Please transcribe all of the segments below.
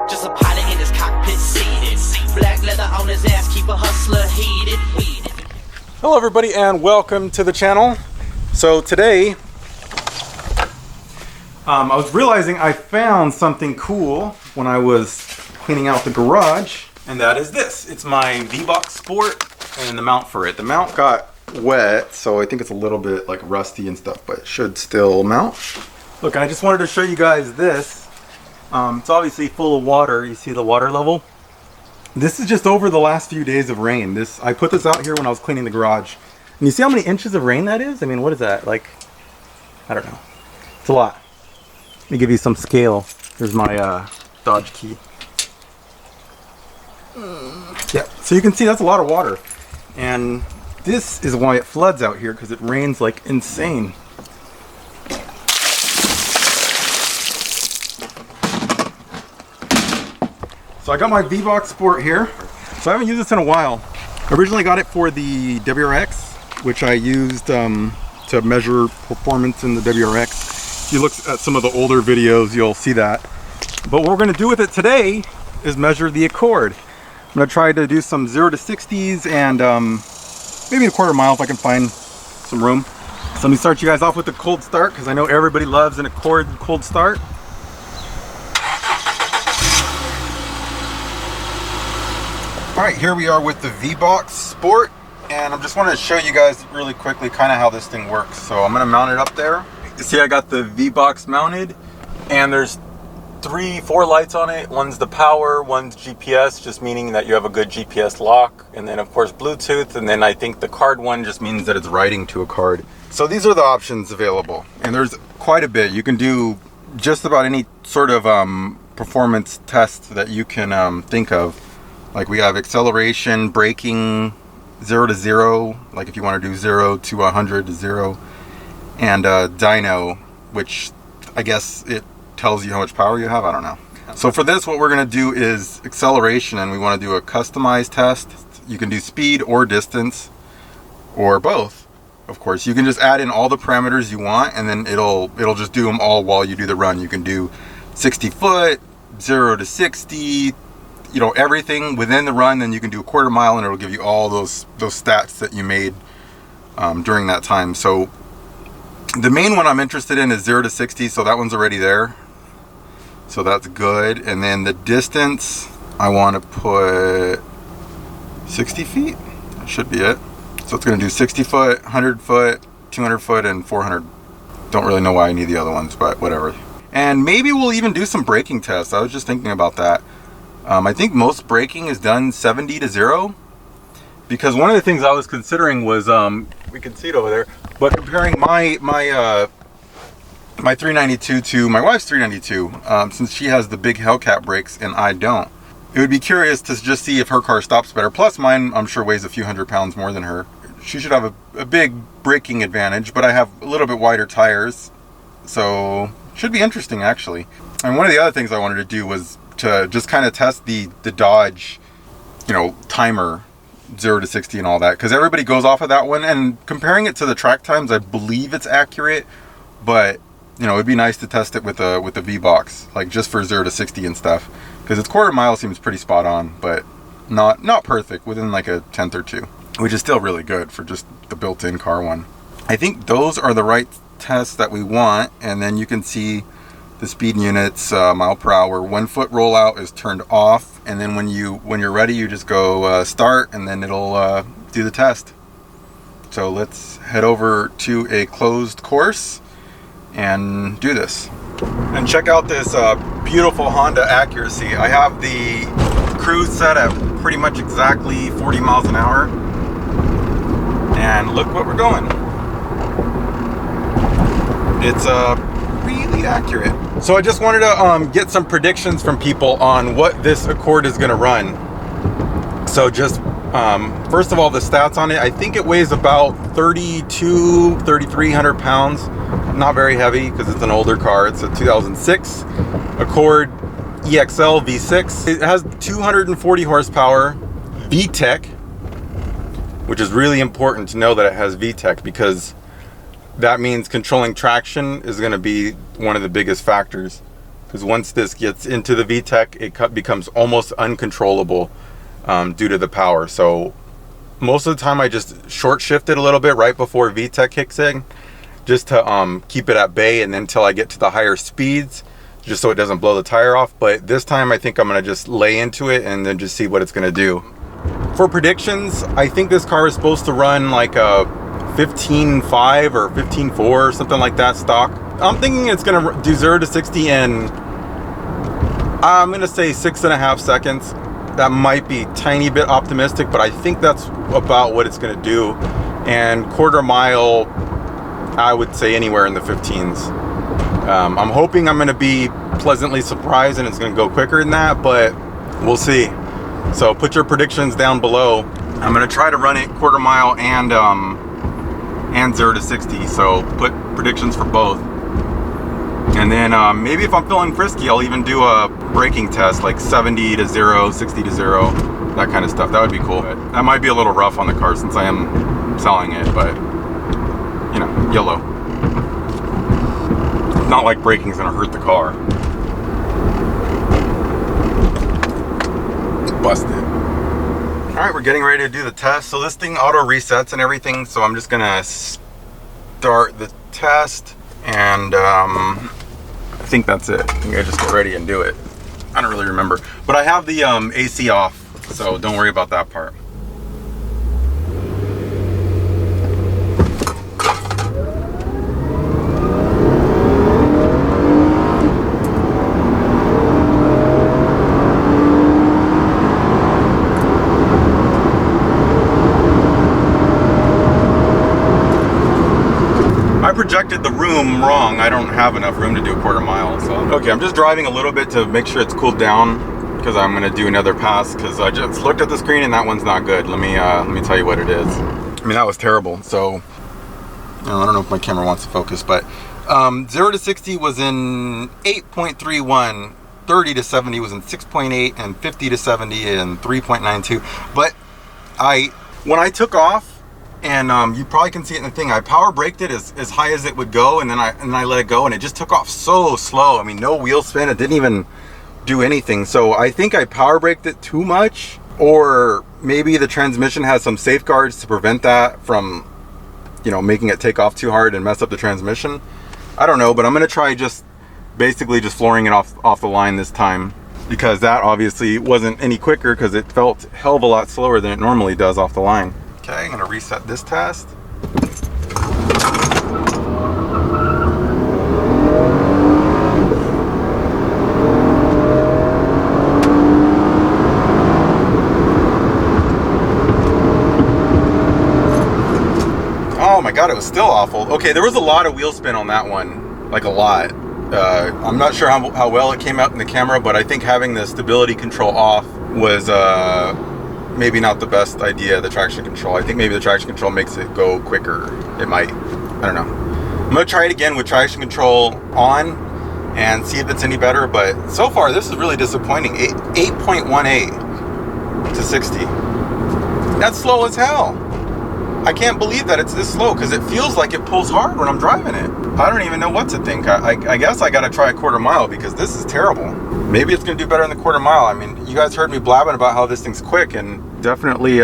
Just a pilot in his cockpit seated. Black leather on his ass, keep a hustler heated. Hello everybody and welcome to the channel. So today, I was realizing I found something cool when I was cleaning out the garage, and that is this. It's my Vbox Sport and the mount for it. The mount got wet, so I think it's a little bit like rusty and stuff, but it should still mount. Look, I just wanted to show you guys this. It's obviously full of water. You see the water level? This is just over the last few days of rain. I put this out here when I was cleaning the garage. And you see how many inches of rain that is? I mean, what is that? Like, I don't know. It's a lot. Let me give you some scale. Here's my Dodge key. Yeah, so you can see that's a lot of water. And this is why it floods out here, because it rains like insane. So I got my Vbox Sport here. So I haven't used this in a while. I originally got it for the WRX, which I used to measure performance in the WRX. If you look at some of the older videos, you'll see that. But what we're gonna do with it today is measure the Accord. I'm gonna try to do some 0 to 60s and maybe a quarter mile if I can find some room. So let me start you guys off with the cold start, because I know everybody loves an Accord cold start. All right, here we are with the Vbox Sport, and I just wanted to show you guys really quickly kind of how this thing works. So I'm gonna mount it up there. You see I got the Vbox mounted, and there's 4 lights on it. One's the power, one's GPS, just meaning that you have a good GPS lock, and then of course Bluetooth, and then I think the card one just means that it's writing to a card. So these are the options available, and there's quite a bit. You can do just about any sort of performance test that you can think of. Like we have acceleration, braking, 0 to 0, like if you want to do 0 to 100 to 0, and dyno, which I guess it tells you how much power you have. I don't know. So for this, what we're going to do is acceleration, and we want to do a customized test. You can do speed or distance or both. Of course, you can just add in all the parameters you want, and then it'll just do them all while you do the run. You can do 60 foot, 0 to 60, you know, everything within the run. Then you can do a quarter mile, and it'll give you all those stats that you made during that time. So the main one I'm interested in is 0 to 60, so that one's already there. So that's good. And then the distance, I want to put 60 feet. That should be it. So it's going to do 60 foot, 100 foot, 200 foot, and 400. Don't really know why I need the other ones, but whatever. And maybe we'll even do some braking tests. I was just thinking about that. I think most braking is done 70 to 0. Because one of the things I was considering was, we can see it over there, but comparing my 392 to my wife's 392, since she has the big Hellcat brakes and I don't. It would be curious to just see if her car stops better. Plus mine, I'm sure, weighs a few hundred pounds more than her. She should have a big braking advantage, but I have a little bit wider tires, so should be interesting actually. And one of the other things I wanted to do was to just kind of test the Dodge, you know, timer, 0 to 60 and all that, because everybody goes off of that one, and comparing it to the track times, I believe it's accurate, but you know, it'd be nice to test it with the Vbox, like just for 0 to 60 and stuff, because its quarter mile seems pretty spot on, but not perfect, within like a 10th or 2, which is still really good for just the built-in car one. I think those are the right tests that we want. And then you can see the speed units, mile per hour. 1 foot rollout is turned off, and then when you're ready, you just go start, and then it'll do the test. So let's head over to a closed course and do this. And check out this beautiful Honda accuracy. I have the cruise set at pretty much exactly 40 miles an hour, and look what we're going. It's really accurate. So I just wanted to get some predictions from people on what this Accord is going to run. So just first of all, the stats on it. I think it weighs about 3,300 pounds. Not very heavy because it's an older car. It's a 2006 Accord EXL V6. It has 240 horsepower, VTEC, which is really important to know that it has VTEC, because that means controlling traction is going to be one of the biggest factors. because once this gets into the VTEC, it becomes almost uncontrollable due to the power. So most of the time I just short shift it a little bit right before VTEC kicks in, just to keep it at bay, and then until I get to the higher speeds, just so it doesn't blow the tire off. But this time I think I'm gonna just lay into it and then just see what it's gonna do. For predictions, I think this car is supposed to run like a 15.5 or 15.4 or something like that stock. I'm thinking it's gonna do 0 to 60 in, I'm gonna say 6.5 seconds. That might be a tiny bit optimistic, but I think that's about what it's gonna do. And quarter mile, I would say anywhere in the 15s. I'm hoping I'm gonna be pleasantly surprised and it's gonna go quicker than that, but we'll see. So put your predictions down below. I'm gonna try to run it quarter mile and 0 to 60. So put predictions for both. And then maybe if I'm feeling frisky, I'll even do a braking test, like 70 to 0, 60 to 0, that kind of stuff. That would be cool. But that might be a little rough on the car since I am selling it, but you know, YOLO. It's not like braking's gonna hurt the car. Busted. All right, we're getting ready to do the test. So this thing auto resets and everything. So I'm just gonna start the test, and I think that's it. I think I just get ready and do it. I don't really remember, but I have the AC off, so don't worry about that part. Projected the room wrong. I don't have enough room to do a quarter mile. So okay, I'm just driving a little bit to make sure it's cooled down, because I'm gonna do another pass, because I just looked at the screen and that one's not good. Let me tell you what it is. I mean, that was terrible. So I don't know if my camera wants to focus, but 0 to 60 was in 8.31, 30 to 70 was in 6.8, and 50 to 70 in 3.92. But when I took off, and you probably can see it in the thing, I power braked it as high as it would go, and then I let it go, and it just took off so slow. I mean, no wheel spin, it didn't even do anything. So I think I power braked it too much, or maybe the transmission has some safeguards to prevent that from, you know, making it take off too hard and mess up the transmission. I don't know, but I'm gonna try just basically just flooring it off the line this time, because that obviously wasn't any quicker, because it felt a hell of a lot slower than it normally does off the line. Okay, I'm gonna reset this test. Oh my God, it was still awful. Okay, there was a lot of wheel spin on that one, like a lot. I'm not sure how well it came out in the camera, but I think having the stability control off was maybe not the best idea, the traction control. I think maybe the traction control makes it go quicker. It might, I don't know. I'm gonna try it again with traction control on and see if it's any better, but so far this is really disappointing. 8.18 to 60. That's slow as hell. I can't believe that it's this slow, because it feels like it pulls hard when I'm driving it. I don't even know what to think. I guess I gotta try a quarter mile, because this is terrible. Maybe it's gonna do better in the quarter mile. I mean, you guys heard me blabbing about how this thing's quick, and definitely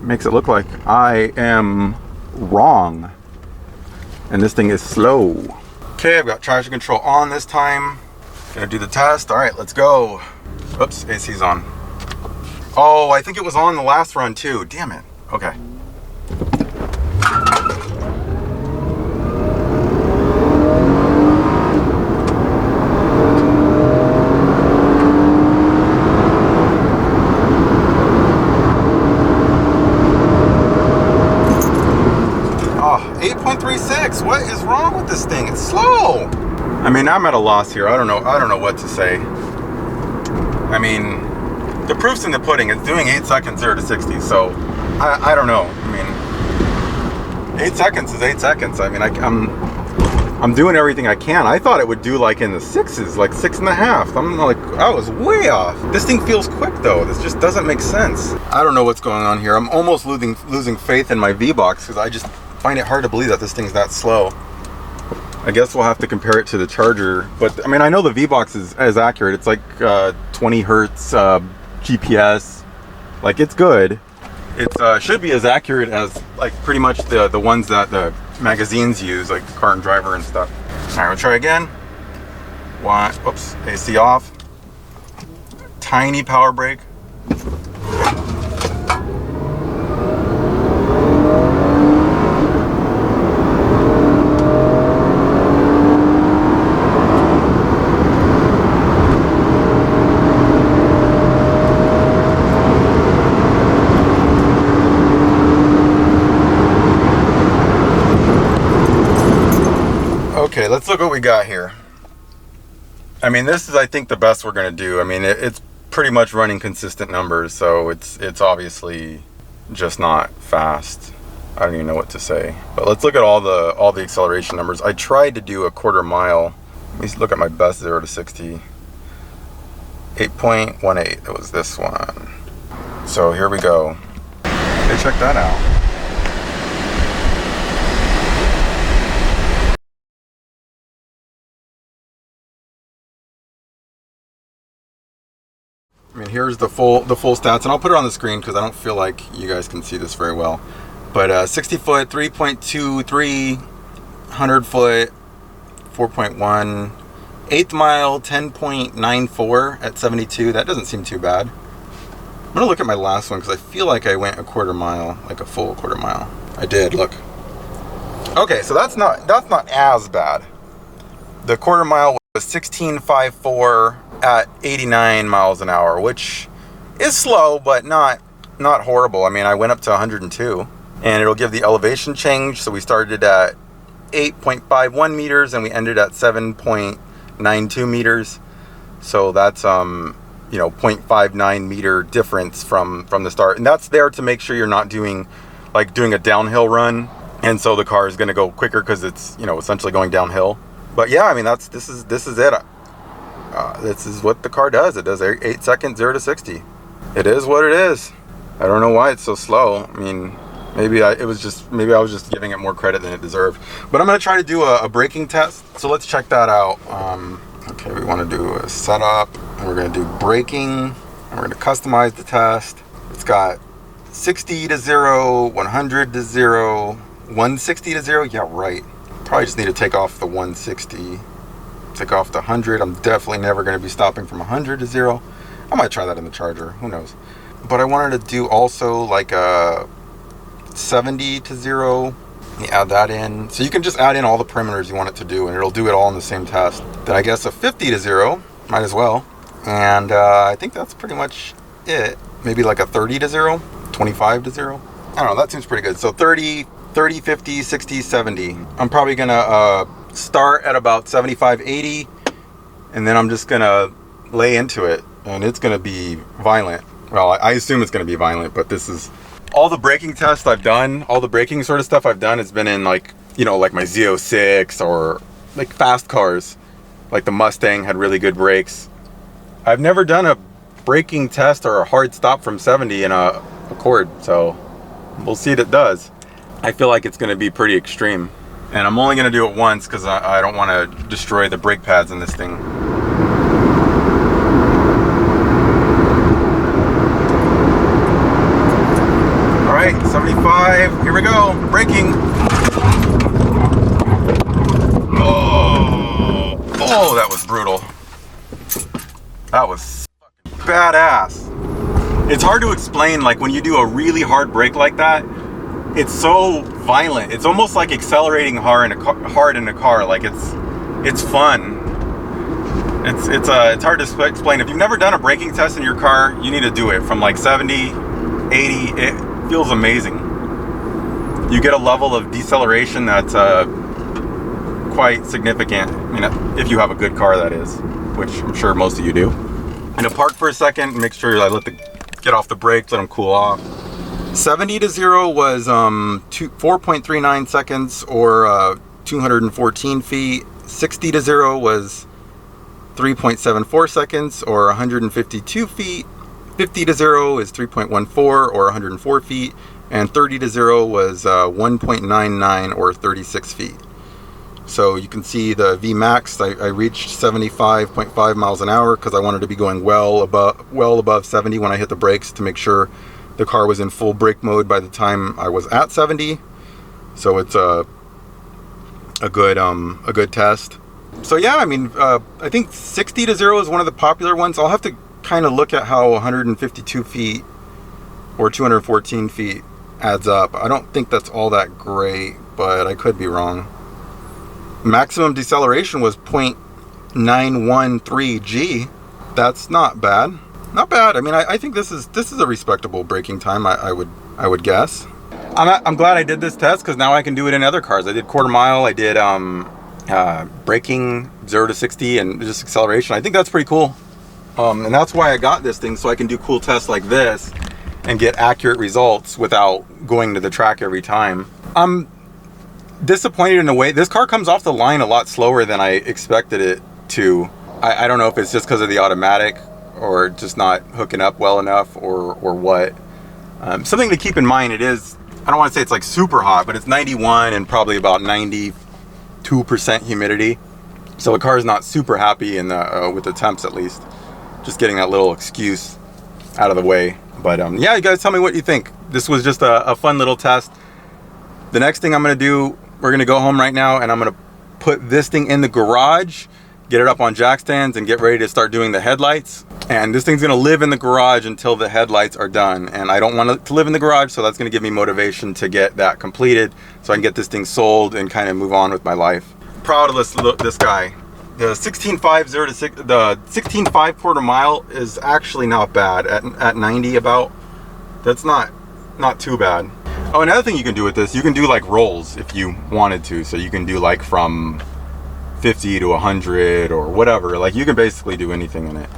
makes it look like I am wrong. And this thing is slow. Okay, I've got traction control on this time. Gonna do the test. All right, let's go. Oops, AC's on. Oh, I think it was on the last run too. Damn it. Okay. Oh, 8.36. What is wrong with this thing? It's slow. I mean, I'm at a loss here. I don't know what to say. I mean, the proof's in the pudding. It's doing 8 seconds 0 to 60, so I don't know. I mean, 8 seconds is 8 seconds. I mean, I'm doing everything I can. I thought it would do like in the 6s, like 6.5. I'm like, I was way off. This thing feels quick though. This just doesn't make sense. I don't know what's going on here. I'm almost losing faith in my Vbox, because I just find it hard to believe that this thing's that slow. I guess we'll have to compare it to the Charger. But I mean, I know the Vbox is accurate. It's like 20 hertz GPS. Like, it's good. It should be as accurate as like pretty much the ones that the magazines use, like Car and Driver and stuff. All right, we'll try again. One, whoops, AC off. Tiny power brake. Okay, let's look what we got here. I mean, this is, I think, the best we're gonna do. I mean, it's pretty much running consistent numbers, so it's obviously just not fast. I don't even know what to say. But let's look at all the acceleration numbers. I tried to do a quarter mile. Let me look at my best 0 to 60. 8.18. That was this one. So here we go. Hey, check that out. I mean, here's the full stats, and I'll put it on the screen because I don't feel like you guys can see this very well. But 60 foot, 3.23, 100 foot, 4.1, 8th mile, 10.94 at 72. That doesn't seem too bad. I'm gonna look at my last one because I feel like I went a quarter mile, like a full quarter mile. I did, look. Okay, so that's not as bad. The quarter mile was 16.54 at 89 miles an hour, which is slow, but not horrible. I mean, I went up to 102, and it'll give the elevation change. So we started at 8.51 meters, and we ended at 7.92 meters. So that's, you know, 0.59 meter difference from the start. And that's there to make sure you're not doing a downhill run. And so the car is going to go quicker because it's, you know, essentially going downhill. But yeah, I mean, this is it. This is what the car does. It does 8 seconds, 0 to 60. It is what it is. I don't know why it's so slow. I mean, maybe I was just giving it more credit than it deserved. But I'm gonna try to do a braking test. So let's check that out. Okay, we want to do a setup, and we're gonna do braking, and we're gonna customize the test. It's got 60 to 0, 100 to 0, 160 to 0. Yeah, right. Probably just need to take off the 160. Take off the 100. I'm definitely never going to be stopping from 100 to 0. I might try that in the Charger. Who knows? But I wanted to do also like a 70 to 0. You add that in. So you can just add in all the parameters you want it to do, and it'll do it all in the same test. Then I guess a 50 to 0. Might as well. And I think that's pretty much it. Maybe like a 30 to 0. 25 to 0. I don't know. That seems pretty good. So 30, 50, 60, 70. I'm probably going to start at about 75, 80, and then I'm just gonna lay into it, and it's gonna be violent. Well, I assume it's gonna be violent, but this is all the braking tests I've done. All the braking sort of stuff I've done has been in, like, you know, like my Z06 or like fast cars. Like the Mustang had really good brakes. I've never done a braking test or a hard stop from 70 in a Accord, so we'll see what it does. I feel like it's gonna be pretty extreme. And I'm only going to do it once because I don't want to destroy the brake pads in this thing. All right, 75. Here we go. Braking. Oh, that was brutal. That was fucking badass. It's hard to explain, like, when you do a really hard brake like that. It's so violent. It's almost like accelerating hard in a car. Like, it's fun. It's hard to explain. If you've never done a braking test in your car, you need to do it. From like 70, 80, it feels amazing. You get a level of deceleration that's quite significant. I mean, if you have a good car, that is, which I'm sure most of you do. I'm gonna park for a second and make sure I get off the brakes, let them cool off. 70 to 0 was 4.39 seconds, or 214 feet. 60 to 0 was 3.74 seconds, or 152 feet. 50 to 0 is 3.14, or 104 feet. And 30 to 0 was 1.99, or 36 feet. So you can see the Vmax, I reached 75.5 miles an hour because I wanted to be going well above 70 when I hit the brakes to make sure the car was in full brake mode by the time I was at 70. So it's a good test. So yeah, I mean, I think 60 to 0 is one of the popular ones. I'll have to kind of look at how 152 feet or 214 feet adds up. I don't think that's all that great, but I could be wrong. Maximum deceleration was 0.913 G. That's not bad. Not bad. I mean, I think this is a respectable braking time. I would guess. I'm glad I did this test because now I can do it in other cars. I did quarter mile. I did braking 0 to 60 and just acceleration. I think that's pretty cool. And that's why I got this thing, so I can do cool tests like this and get accurate results without going to the track every time. I'm disappointed in a way. This car comes off the line a lot slower than I expected it to. I don't know if it's just because of the automatic or just not hooking up well enough or what. Something to keep in mind, it is, I don't want to say it's like super hot, but it's 91 and probably about 92% humidity. So the car is not super happy in the, with the temps at least. Just getting that little excuse out of the way. But yeah, you guys tell me what you think. This was just a fun little test. The next thing I'm gonna do, we're gonna go home right now and I'm gonna put this thing in the garage, get it up on jack stands and get ready to start doing the headlights. And this thing's gonna live in the garage until the headlights are done. And I don't want it to live in the garage, so that's gonna give me motivation to get that completed so I can get this thing sold and kind of move on with my life. Proud of this guy. The 16.5 quarter mile is actually not bad at 90 about. That's not too bad. Oh, another thing you can do with this, you can do like rolls if you wanted to. So you can do like from 50 to 100 or whatever. Like you can basically do anything in it.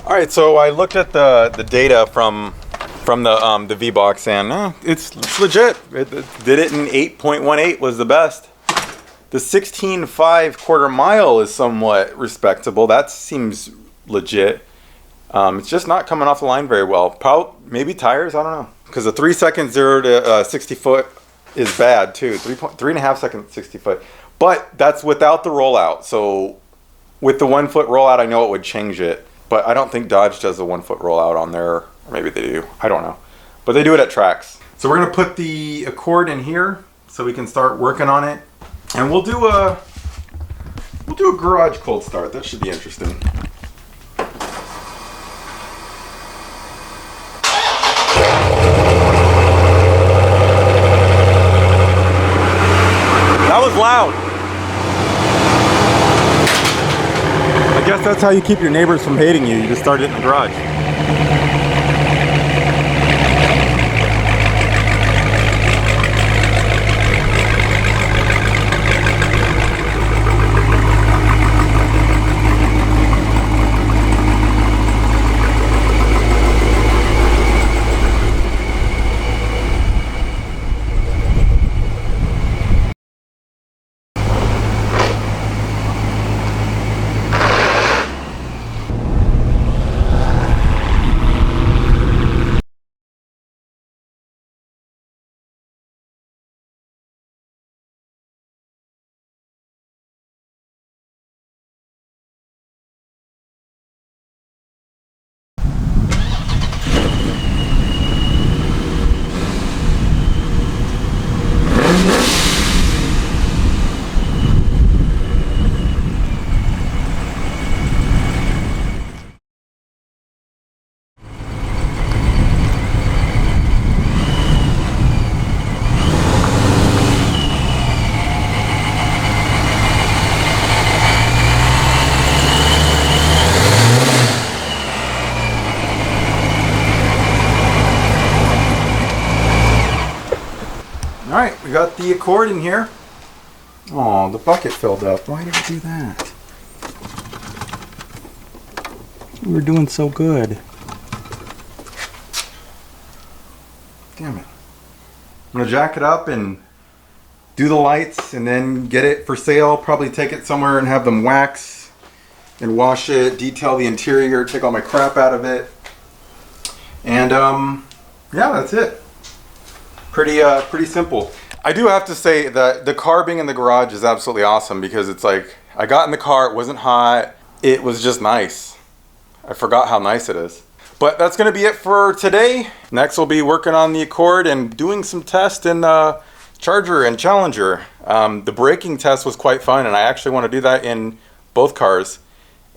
All right, so I looked at the data from the Vbox and it's legit. It did it in 8.18 was the best. The 16.5 quarter mile is somewhat respectable. That seems legit. It's just not coming off the line very well. Probably, maybe tires, I don't know. Because the 3 seconds 0 to 60 foot is bad too. 3.5 seconds 60 foot. But that's without the rollout. So with the 1 foot rollout, I know it would change it. But I don't think Dodge does a 1 foot rollout on there. Or maybe they do. I don't know. But they do it at tracks. So we're gonna put the Accord in here so we can start working on it. And we'll do a garage cold start. That should be interesting. That was loud. I guess that's how you keep your neighbors from hating you. You just start it in the garage. All right, we got the Accord in here. Oh, the bucket filled up. Why did it do that? We were doing so good. Damn it. I'm gonna jack it up and do the lights and then get it for sale. Probably take it somewhere and have them wax and wash it, detail the interior, take all my crap out of it. And yeah, that's it. Pretty simple. I do have to say that the car being in the garage is absolutely awesome because it's like, I got in the car, it wasn't hot, it was just nice. I forgot how nice it is. But that's gonna be it for today. Next we'll be working on the Accord and doing some tests in Charger and Challenger. The braking test was quite fun and I actually want to do that in both cars.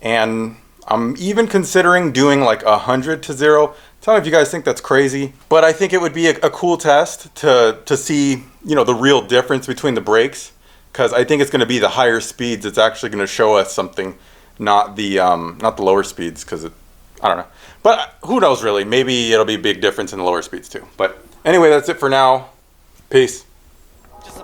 And I'm even considering doing like 100 to 0. Tell me if you guys think that's crazy, but I think it would be a cool test to see, you know, the real difference between the brakes, because I think it's going to be the higher speeds. It's actually going to show us something, not the lower speeds, because I don't know. But who knows really? Maybe it'll be a big difference in the lower speeds too. But anyway, that's it for now. Peace. Just a